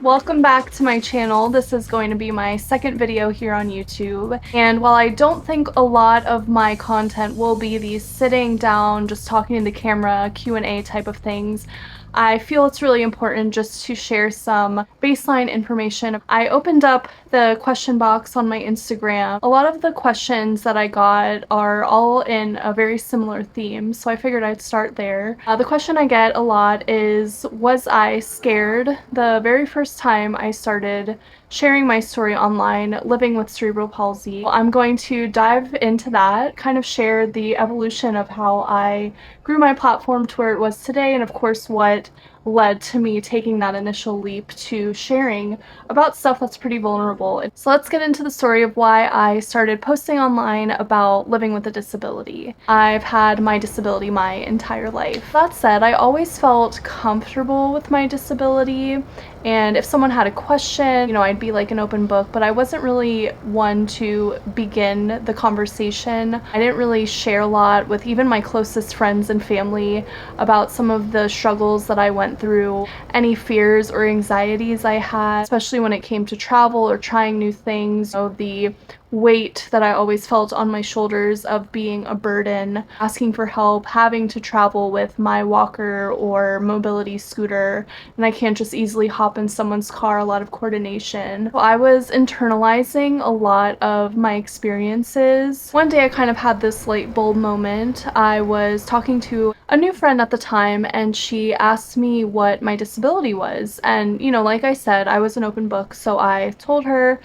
Welcome back to my channel. This is going to be my second video here on YouTube. And while I don't think a lot of my content will be these sitting down, just talking to the camera, Q&A type of things, I feel it's really important just to share some baseline information. I opened up the question box on my Instagram. A lot of the questions that I got are all in a very similar theme, so I figured I'd start there. The question I get a lot is, was I scared the very first time I started sharing my story online, living with cerebral palsy? I'm going to dive into that, kind of share the evolution of how I grew my platform to where it was today, and of course what led to me taking that initial leap to sharing about stuff that's pretty vulnerable. So let's get into the story of why I started posting online about living with a disability. I've had my disability my entire life. That said, I always felt comfortable with my disability, and if someone had a question, I'd be like an open book, but I wasn't really one to begin the conversation. I didn't really share a lot with even my closest friends and family about some of the struggles that I went through, any fears or anxieties I had, especially when it came to travel or trying new things. The weight that I always felt on my shoulders of being a burden, asking for help, having to travel with my walker or mobility scooter, and I can't just easily hop in someone's car, a lot of coordination. I was internalizing a lot of my experiences. One day I kind of had this light bulb moment. I was talking to a new friend at the time, and she asked me what my disability was, and like I said, I was an open book, so I told her.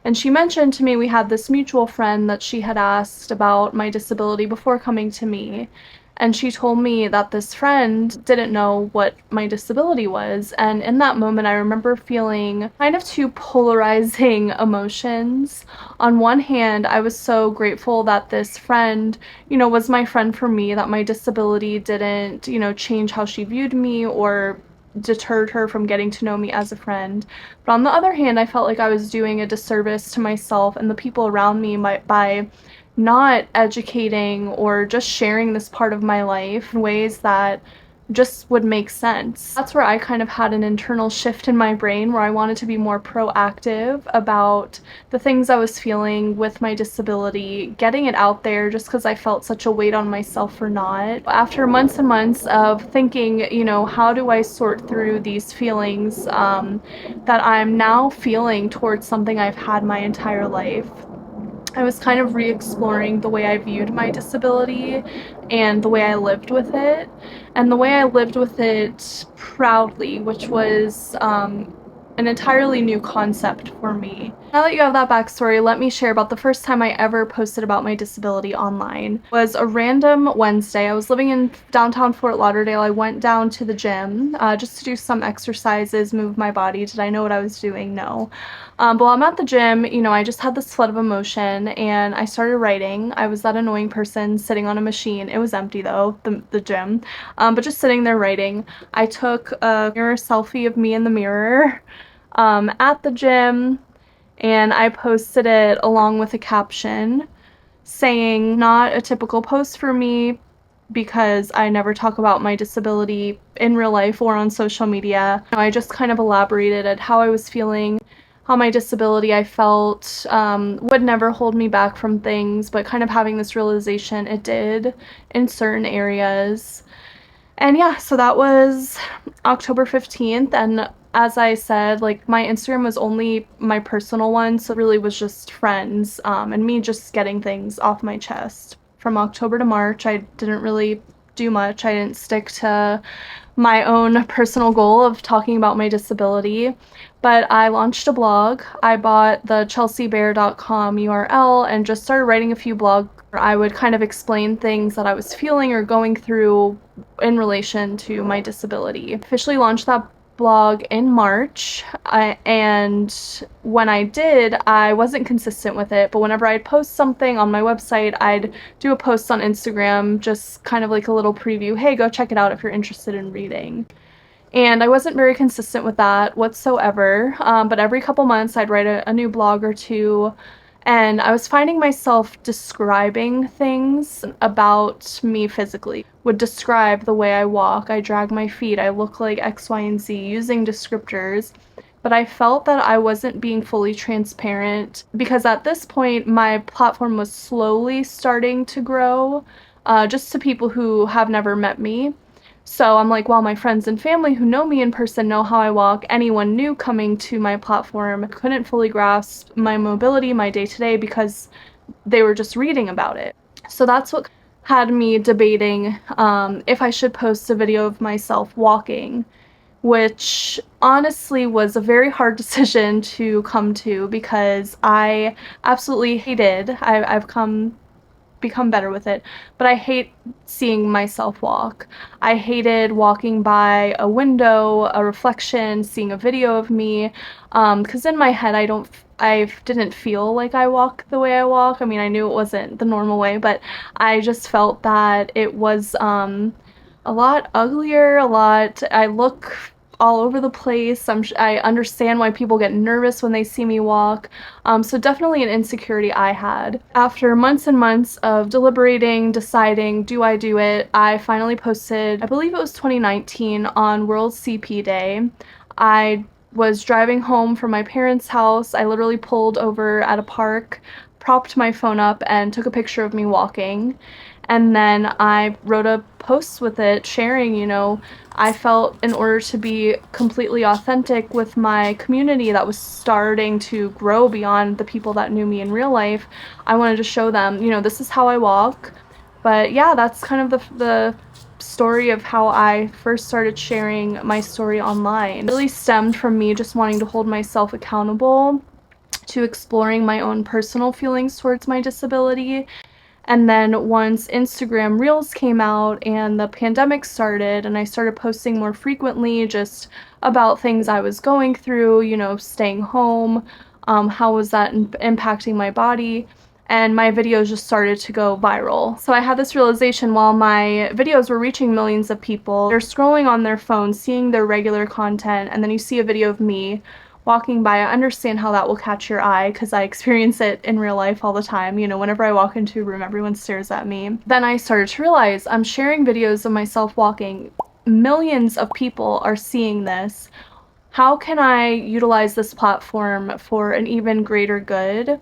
And she mentioned to me we had this mutual friend that she had asked about my disability before coming to me. And she told me that this friend didn't know what my disability was. And in that moment, I remember feeling kind of two polarizing emotions. On one hand, I was so grateful that this friend, was my friend for me, that my disability didn't, change how she viewed me or deterred her from getting to know me as a friend. But on the other hand, I felt like I was doing a disservice to myself and the people around me by not educating or just sharing this part of my life in ways that just would make sense. That's where I kind of had an internal shift in my brain where I wanted to be more proactive about the things I was feeling with my disability, getting it out there just because I felt such a weight on myself for not. After months and months of thinking, how do I sort through these feelings that I'm now feeling towards something I've had my entire life, I was kind of re-exploring the way I viewed my disability and the way I lived with it, and the way I lived with it proudly, which was an entirely new concept for me. Now that you have that backstory, let me share about the first time I ever posted about my disability online. It was a random Wednesday. I was living in downtown Fort Lauderdale. I went down to the gym just to do some exercises, move my body. Did I know what I was doing? No. But while I'm at the gym, I just had this flood of emotion and I started writing. I was that annoying person sitting on a machine. It was empty though, the gym, but just sitting there writing. I took a mirror selfie of me in the mirror at the gym, and I posted it along with a caption saying, not a typical post for me because I never talk about my disability in real life or on social media. I just kind of elaborated at how I was feeling, how my disability I felt would never hold me back from things, but kind of having this realization it did in certain areas. And yeah, so that was October 15th, and as I said, like, my Instagram was only my personal one, so it really was just friends and me just getting things off my chest. From October to March, I didn't really do much. I didn't stick to my own personal goal of talking about my disability, but I launched a blog. I bought the chelseabear.com URL and just started writing a few blogs where I would kind of explain things that I was feeling or going through in relation to my disability. Officially launched that blog in March, and when I did, I wasn't consistent with it, but whenever I'd post something on my website, I'd do a post on Instagram, just kind of like a little preview, hey, go check it out if you're interested in reading. And I wasn't very consistent with that whatsoever, but every couple months I'd write a new blog or two, and I was finding myself describing things about me physically. Would describe the way I walk, I drag my feet, I look like X, Y, and Z, using descriptors but I felt that I wasn't being fully transparent because at this point my platform was slowly starting to grow, just to people who have never met me. So I'm like, while my friends and family who know me in person know how I walk, anyone new coming to my platform couldn't fully grasp my mobility, my day-to-day, because they were just reading about it. So that's what had me debating if I should post a video of myself walking, which honestly was a very hard decision to come to because I absolutely hated, I've become better with it, but I hate seeing myself walk. I hated walking by a window, a reflection, seeing a video of me, because in my head I didn't feel like I walk the way I walk. I mean, I knew it wasn't the normal way, but I just felt that it was a lot uglier, I look all over the place. I understand why people get nervous when they see me walk. So definitely an insecurity I had. After months and months of deliberating, deciding, do I do it, I finally posted, I believe it was 2019, on World CP Day. I was driving home from my parents' house. I literally pulled over at a park, propped my phone up, and took a picture of me walking. And then I wrote a post with it sharing, I felt in order to be completely authentic with my community that was starting to grow beyond the people that knew me in real life, I wanted to show them, this is how I walk. But yeah, that's kind of the story of how I first started sharing my story online. It really stemmed from me just wanting to hold myself accountable to exploring my own personal feelings towards my disability. And then once Instagram Reels came out and the pandemic started and I started posting more frequently just about things I was going through, staying home, how was that impacting my body, and my videos just started to go viral. So I had this realization while my videos were reaching millions of people, they're scrolling on their phone, seeing their regular content, and then you see a video of me walking by. I understand how that will catch your eye because I experience it in real life all the time. Whenever I walk into a room, everyone stares at me. Then I started to realize I'm sharing videos of myself walking. Millions of people are seeing this. How can I utilize this platform for an even greater good?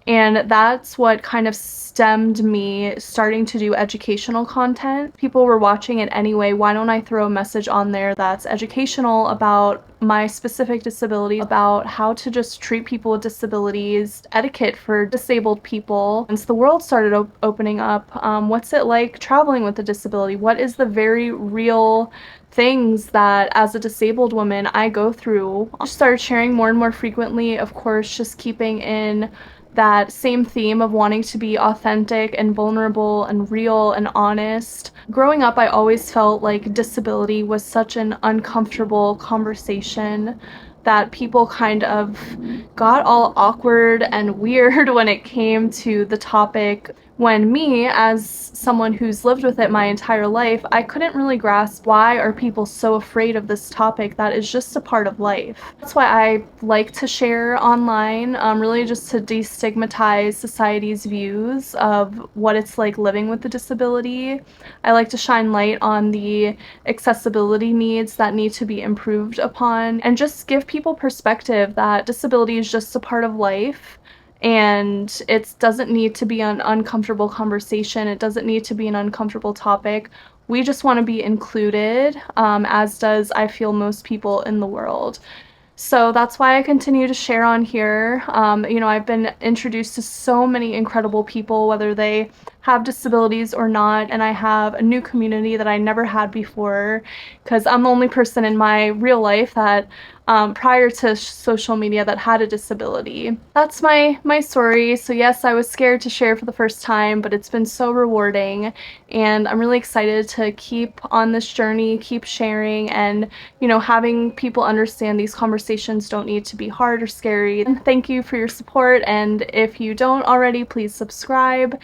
And that's what kind of stemmed me starting to do educational content. People were watching it anyway. Why don't I throw a message on there that's educational about my specific disability, about how to just treat people with disabilities, etiquette for disabled people. Once the world started opening up, what's it like traveling with a disability? What is the very real things that as a disabled woman I go through? I started sharing more and more frequently, of course, just keeping in that same theme of wanting to be authentic and vulnerable and real and honest. Growing up, I always felt like disability was such an uncomfortable conversation that people kind of got all awkward and weird when it came to the topic, when me, as someone who's lived with it my entire life, I couldn't really grasp why are people so afraid of this topic that is just a part of life. That's why I like to share online, really just to destigmatize society's views of what it's like living with a disability. I like to shine light on the accessibility needs that need to be improved upon, and just give people perspective that disability is just a part of life. And it doesn't need to be an uncomfortable conversation. It doesn't need to be an uncomfortable topic. We just want to be included, as does, I feel, most people in the world. So that's why I continue to share on here. I've been introduced to so many incredible people, whether they have disabilities or not, and I have a new community that I never had before because I'm the only person in my real life that prior to social media that had a disability. That's my story. So yes, I was scared to share for the first time, but it's been so rewarding, and I'm really excited to keep on this journey, keep sharing, and having people understand these conversations don't need to be hard or scary. And thank you for your support, and if you don't already, please subscribe.